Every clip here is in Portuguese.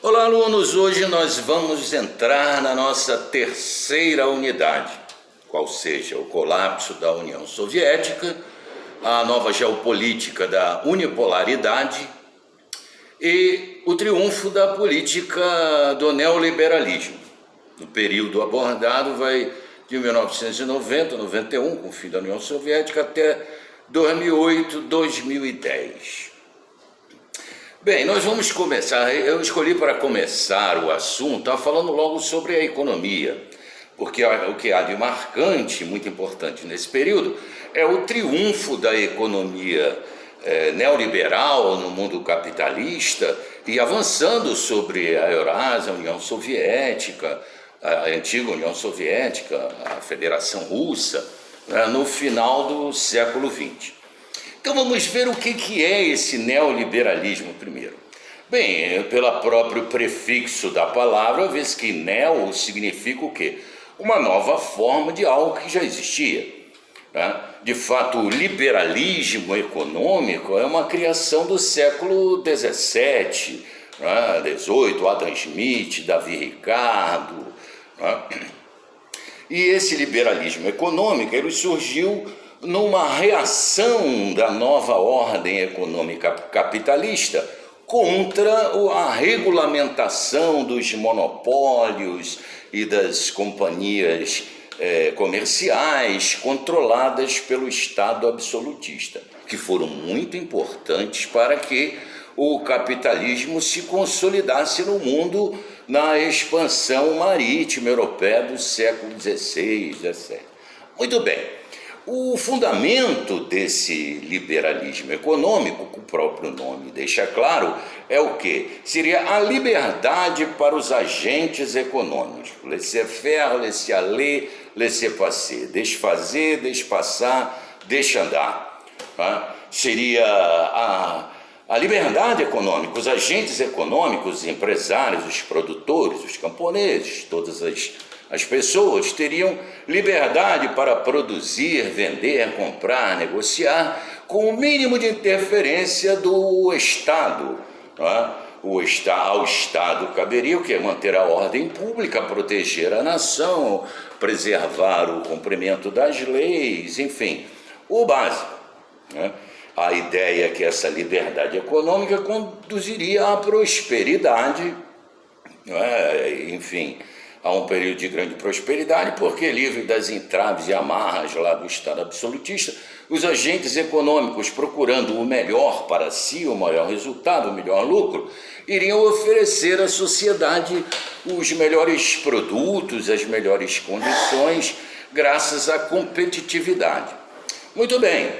Olá, alunos! Hoje nós vamos entrar na nossa terceira unidade, qual seja o colapso da União Soviética, a nova geopolítica da unipolaridade e o triunfo da política do neoliberalismo. O período abordado vai de 1990, 91, com o fim da União Soviética, até 2008, 2010. Bem, nós vamos começar, eu escolhi para começar o assunto falando logo sobre a economia, porque o que há de marcante, muito importante nesse período, é o triunfo da economia neoliberal no mundo capitalista e avançando sobre a Eurásia, a União Soviética, a antiga União Soviética, a Federação Russa, no final do século XX. Então vamos ver o que é esse neoliberalismo primeiro. Bem, pelo próprio prefixo da palavra, vê-se que neo significa o quê? Uma nova forma de algo que já existia. Né? De fato, o liberalismo econômico é uma criação do século XVII, né? XVIII, Adam Smith, Davi Ricardo. Né? E esse liberalismo econômico ele surgiu numa reação da nova ordem econômica capitalista contra a regulamentação dos monopólios e das companhias comerciais controladas pelo Estado absolutista, que foram muito importantes para que o capitalismo se consolidasse no mundo na expansão marítima europeia do século XVI, XVII. Muito bem. O fundamento desse liberalismo econômico, que o próprio nome deixa claro, é o quê? Seria a liberdade para os agentes econômicos. Laissez-faire, laissez-aller, laissez-passer. Deixe fazer, deixe passar, deixe andar. Tá? Seria a liberdade econômica. Os agentes econômicos, os empresários, os produtores, os camponeses, todas as pessoas teriam liberdade para produzir, vender, comprar, negociar, com o mínimo de interferência do Estado. Ao Estado caberia o quê? Manter a ordem pública, proteger a nação, preservar o cumprimento das leis, enfim, o básico. A ideia é que essa liberdade econômica conduziria à prosperidade, enfim, a um período de grande prosperidade, porque livre das entraves e amarras lá do Estado absolutista, os agentes econômicos procurando o melhor para si, o maior resultado, o melhor lucro, iriam oferecer à sociedade os melhores produtos, as melhores condições, graças à competitividade. Muito bem,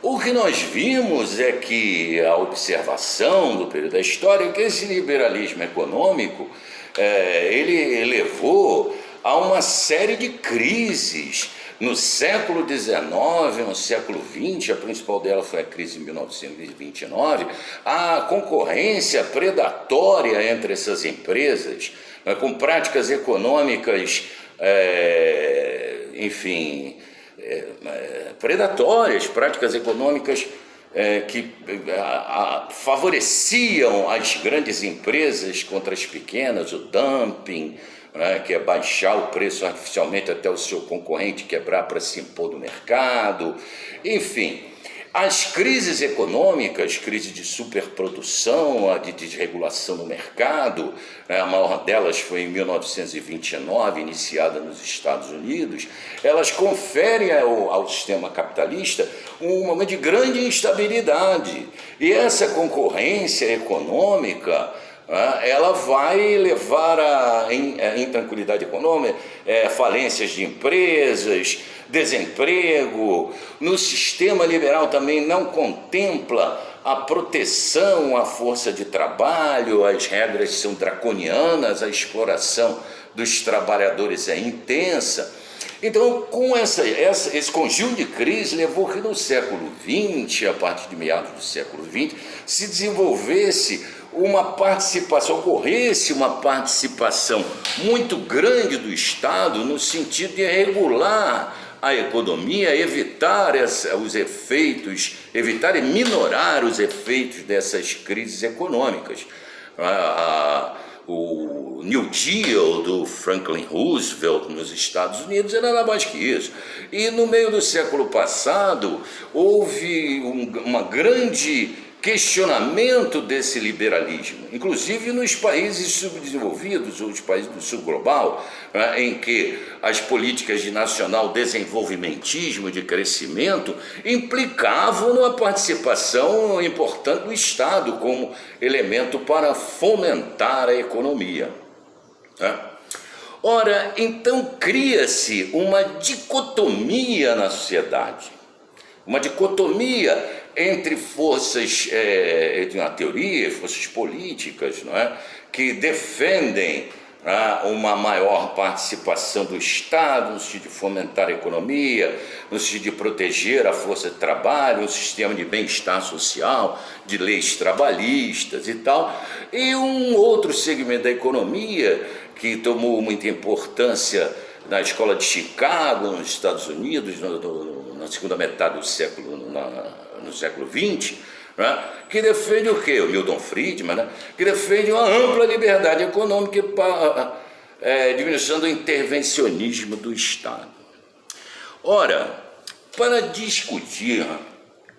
o que nós vimos é que a observação do período da história é que esse liberalismo econômico ele levou a uma série de crises no século XIX, no século XX, a principal dela foi a crise de 1929, a concorrência predatória entre essas empresas, com práticas econômicas, enfim, predatórias, práticas econômicas que favoreciam as grandes empresas contra as pequenas, o dumping, que é baixar o preço artificialmente até o seu concorrente quebrar para se impor no mercado. Enfim, as crises econômicas, crise de superprodução, a de desregulação no mercado, a maior delas foi em 1929, iniciada nos Estados Unidos, elas conferem ao sistema capitalista um momento de grande instabilidade. E essa concorrência econômica ela vai levar a intranquilidade econômica, falências de empresas, desemprego. No sistema liberal também não contempla a proteção à força de trabalho, as regras são draconianas, a exploração dos trabalhadores é intensa. Então, com esse conjunto de crise, levou que no século XX, a partir de meados do século XX, se desenvolvesse ocorresse uma participação muito grande do Estado no sentido de regular a economia, evitar e minorar os efeitos dessas crises econômicas. o New Deal do Franklin Roosevelt nos Estados Unidos era nada mais que isso. E no meio do século passado houve uma grande questionamento desse liberalismo, inclusive nos países subdesenvolvidos, ou os países do sul global, em que as políticas de nacional desenvolvimentismo, de crescimento, implicavam numa participação importante do Estado como elemento para fomentar a economia. Ora, então cria-se uma dicotomia na sociedade, uma dicotomia entre forças, entre uma teoria, forças políticas, não é? Que defendem uma maior participação do Estado no sentido de fomentar a economia, no sentido de proteger a força de trabalho, um sistema de bem-estar social, de leis trabalhistas e tal, e um outro segmento da economia que tomou muita importância na escola de Chicago, nos Estados Unidos, na segunda metade do século, no século XX, né, que defende o quê? O Milton Friedman, né, que defende uma ampla liberdade econômica para diminuição do intervencionismo do Estado. Ora, para discutir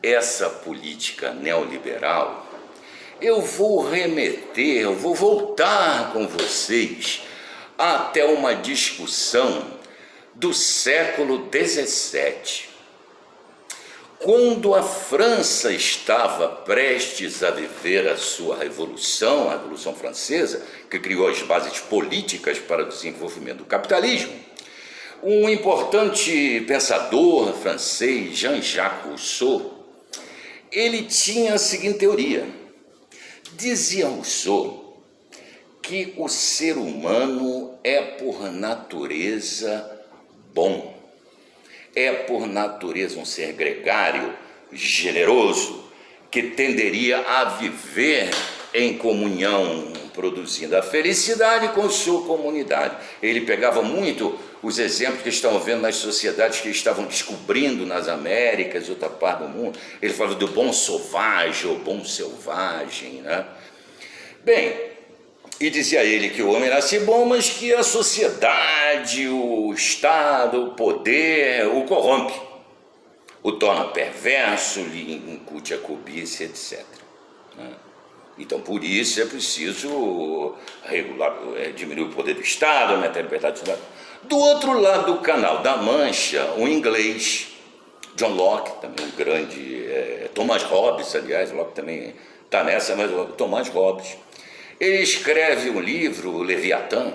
essa política neoliberal, eu vou voltar com vocês até uma discussão do século XVII, quando a França estava prestes a viver a sua revolução, a Revolução Francesa, que criou as bases políticas para o desenvolvimento do capitalismo. Um importante pensador francês, Jean-Jacques Rousseau, ele tinha a seguinte teoria. Dizia Rousseau que o ser humano é por natureza bom, é por natureza um ser gregário, generoso, que tenderia a viver em comunhão, produzindo a felicidade com sua comunidade. Ele pegava muito os exemplos que estavam vendo nas sociedades que estavam descobrindo nas Américas e outra parte do mundo. Ele falava do bom sauvage ou bom selvagem, né? Bem, e dizia ele que o homem nasce bom, mas que a sociedade, o Estado, o poder o corrompe, o torna perverso, lhe incute a cobiça, etc. Então, por isso é preciso diminuir o poder do Estado, aumentar a liberdade do cidadão. Do outro lado do Canal da Mancha, um inglês, John Locke, também um grande, Thomas Hobbes, aliás, Locke também está nessa, mas Thomas Hobbes, ele escreve um livro, o Leviatã,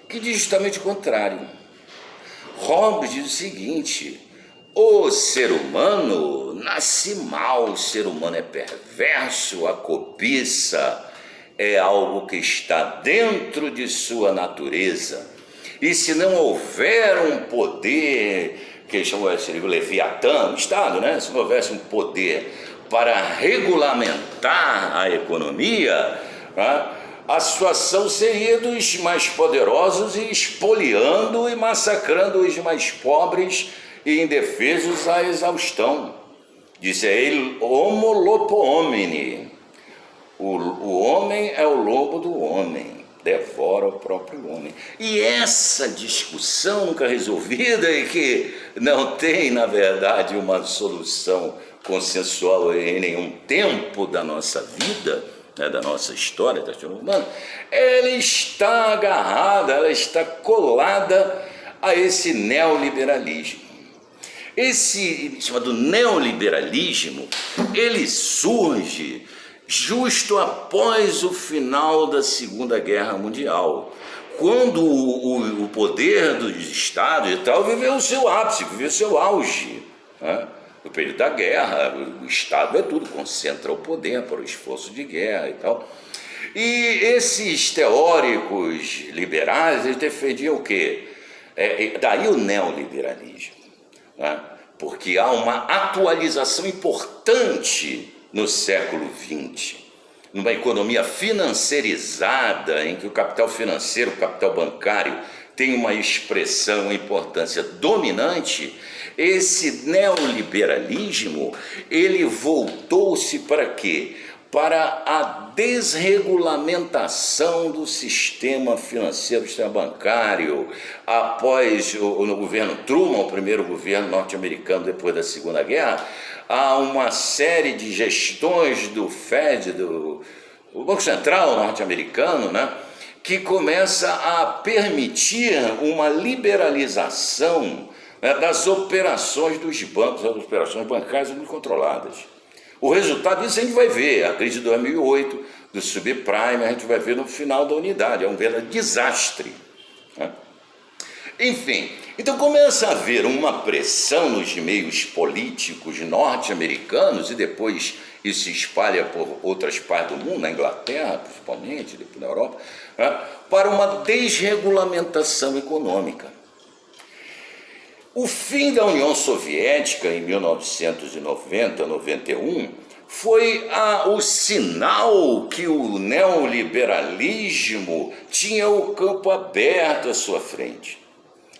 que diz justamente o contrário. Hobbes diz o seguinte: o ser humano nasce mal, o ser humano é perverso, a cobiça é algo que está dentro de sua natureza. E se não houver um poder, que eles chamam de Leviatã, o Estado, né? Se não houvesse um poder para regulamentar a economia, a situação seria dos mais poderosos e espoliando e massacrando os mais pobres e indefesos à exaustão. Disse ele, homo lopo homini, o homem é o lobo do homem, devora o próprio homem. E essa discussão nunca resolvida e que não tem, na verdade, uma solução consensual em nenhum tempo da nossa vida, da nossa história, da história humana, ela está agarrada, ela está colada a esse neoliberalismo. Esse chamado neoliberalismo, ele surge justo após o final da Segunda Guerra Mundial, quando o poder dos Estados e tal viveu o seu ápice, viveu o seu auge, né? No período da guerra, o Estado é tudo, concentra o poder para o esforço de guerra e tal. E esses teóricos liberais, eles defendiam o quê? Daí o neoliberalismo, né? Porque há uma atualização importante no século XX, numa economia financeirizada, em que o capital financeiro, o capital bancário, tem uma expressão, uma importância dominante. Esse neoliberalismo, ele voltou-se para quê? para a desregulamentação do sistema financeiro, do sistema bancário, após no governo Truman, o primeiro governo norte-americano depois da Segunda Guerra. Há uma série de gestões do Fed, do Banco Central norte-americano, né, que começa a permitir uma liberalização, né, das operações dos bancos, das operações bancárias muito controladas. O resultado disso a gente vai ver, a crise de 2008, do subprime, a gente vai ver no final da unidade, é um verdadeiro desastre, né? Enfim, então começa a haver uma pressão nos meios políticos norte-americanos e depois isso se espalha por outras partes do mundo, na Inglaterra principalmente, depois na Europa, né, para uma desregulamentação econômica. O fim da União Soviética em 1990-91 foi o sinal que o neoliberalismo tinha o campo aberto à sua frente.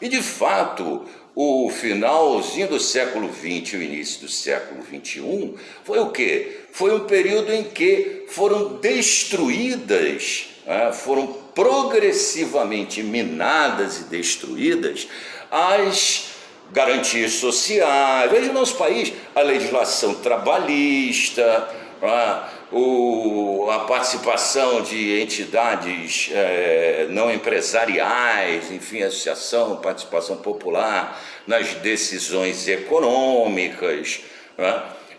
E, de fato, o finalzinho do século XX e o início do século XXI foi o quê? Foi um período em que foram destruídas, foram progressivamente minadas e destruídas as garantias sociais. Veja no nosso país a legislação trabalhista, a participação de entidades não empresariais, enfim, associação, participação popular nas decisões econômicas,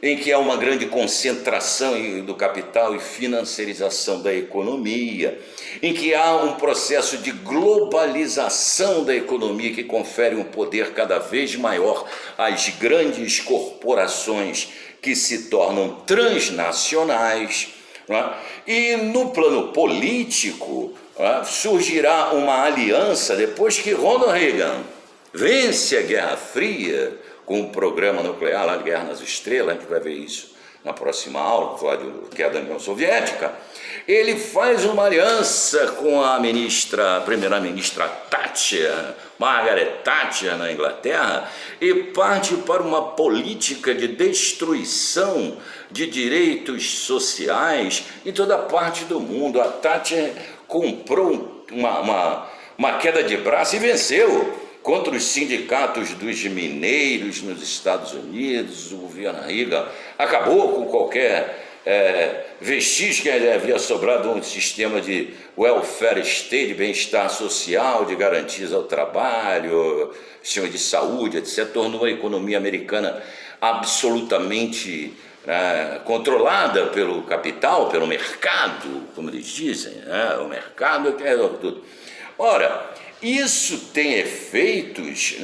em que há uma grande concentração do capital e financiarização da economia, em que há um processo de globalização da economia que confere um poder cada vez maior às grandes corporações que se tornam transnacionais, e no plano político surgirá uma aliança depois que Ronald Reagan vence a Guerra Fria com o programa nuclear lá de Guerra nas Estrelas. A gente vai ver isso na próxima aula, vou falar do que é da União Soviética. Ele faz uma aliança com a primeira-ministra Thatcher, Margaret Thatcher, na Inglaterra, e parte para uma política de destruição de direitos sociais em toda parte do mundo. A Thatcher comprou uma queda de braço e venceu contra os sindicatos dos mineiros nos Estados Unidos. O governo Reagan acabou com qualquer vestígio que havia sobrado um sistema de welfare state, de bem-estar social, de garantias ao trabalho, sistema de saúde, etc. Tornou a economia americana absolutamente controlada pelo capital, pelo mercado, como eles dizem, o mercado que é tudo. Ora, isso tem efeitos,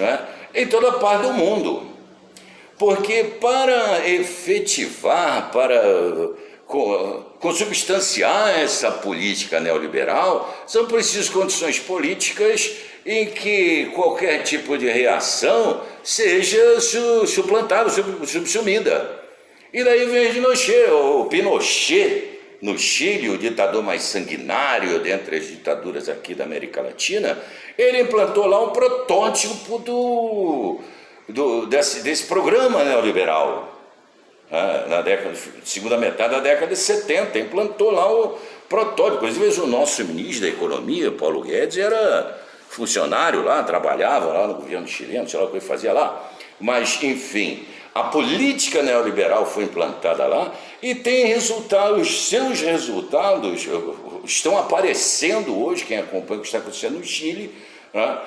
em toda parte do mundo, porque para efetivar, para consubstanciar essa política neoliberal, são precisas condições políticas em que qualquer tipo de reação seja suplantada, subsumida. E daí vem o Pinochet, no Chile, o ditador mais sanguinário dentre as ditaduras aqui da América Latina. Ele implantou lá um protótipo desse programa neoliberal, na segunda metade da década de 70, implantou lá o protótipo. Às vezes o nosso ministro da Economia, Paulo Guedes, era funcionário lá, trabalhava lá no governo chileno, sei lá o que ele fazia lá, mas enfim, a política neoliberal foi implantada lá e tem resultados. Os seus resultados estão aparecendo hoje. Quem acompanha o que está acontecendo no Chile, a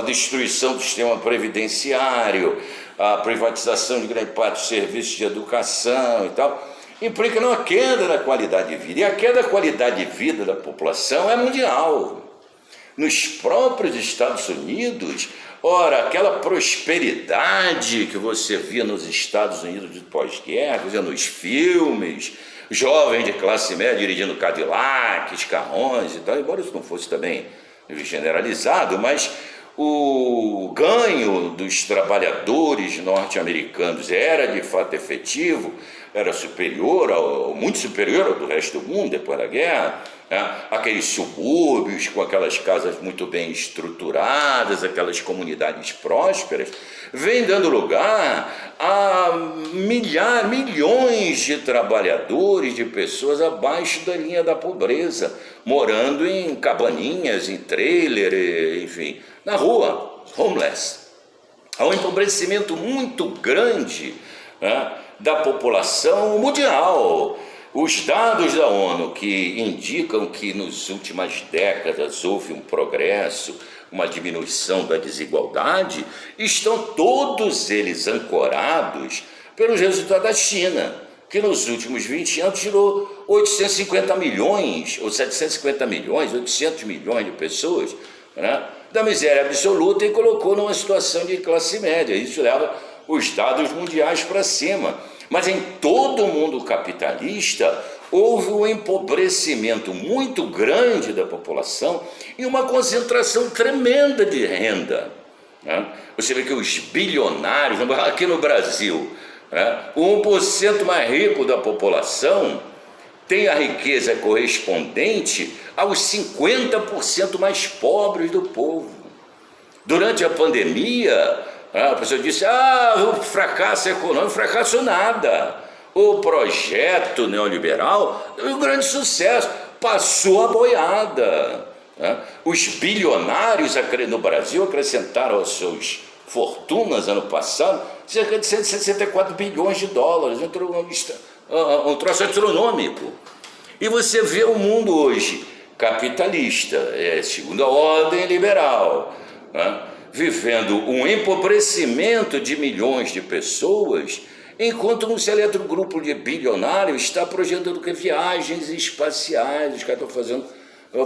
destruição do sistema previdenciário, a privatização de grande parte dos serviços de educação e tal, implica numa queda da qualidade de vida. E a queda da qualidade de vida da população é mundial. Nos próprios Estados Unidos, ora, aquela prosperidade que você via nos Estados Unidos de pós-guerra, nos filmes, jovens de classe média dirigindo Cadillacs, carrões e tal, embora isso não fosse também generalizado, mas o ganho dos trabalhadores norte-americanos era de fato efetivo, era muito superior ao do resto do mundo depois da guerra, aqueles subúrbios com aquelas casas muito bem estruturadas, aquelas comunidades prósperas, vem dando lugar a milhões de trabalhadores, de pessoas abaixo da linha da pobreza, morando em cabaninhas, em trailer, enfim, na rua, homeless. Há um empobrecimento muito grande, né, da população mundial. Os dados da ONU que indicam que nas últimas décadas houve um progresso, uma diminuição da desigualdade, estão todos eles ancorados pelos resultados da China, que nos últimos 20 anos tirou 850 milhões, ou 750 milhões, 800 milhões de pessoas, né, da miséria absoluta e colocou numa situação de classe média. Isso leva os dados mundiais para cima. Mas em todo o mundo capitalista houve um empobrecimento muito grande da população e uma concentração tremenda de renda, né? Você vê que os bilionários, aqui no Brasil, né, o 1% mais rico da população tem a riqueza correspondente aos 50% mais pobres do povo. Durante a pandemia, a pessoa disse, o fracasso econômico, fracasso nada. O projeto neoliberal é um grande sucesso, passou a boiada. Os bilionários no Brasil acrescentaram às suas fortunas ano passado cerca de 164 bilhões de dólares, um troço astronômico. E você vê o mundo hoje capitalista, segunda ordem liberal, né, vivendo um empobrecimento de milhões de pessoas, enquanto um seleto grupo de bilionários está projetando que viagens espaciais, os caras estão fazendo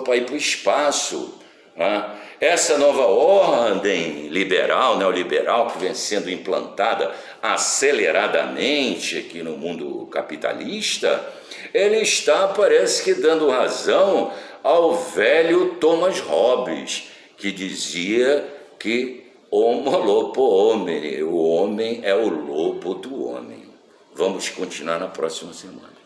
para ir para o espaço. Né? Essa nova ordem liberal, neoliberal, que vem sendo implantada aceleradamente aqui no mundo capitalista, ele está, parece que, dando razão ao velho Thomas Hobbes, que dizia que homo lobo homini, o homem é o lobo do homem. Vamos continuar na próxima semana.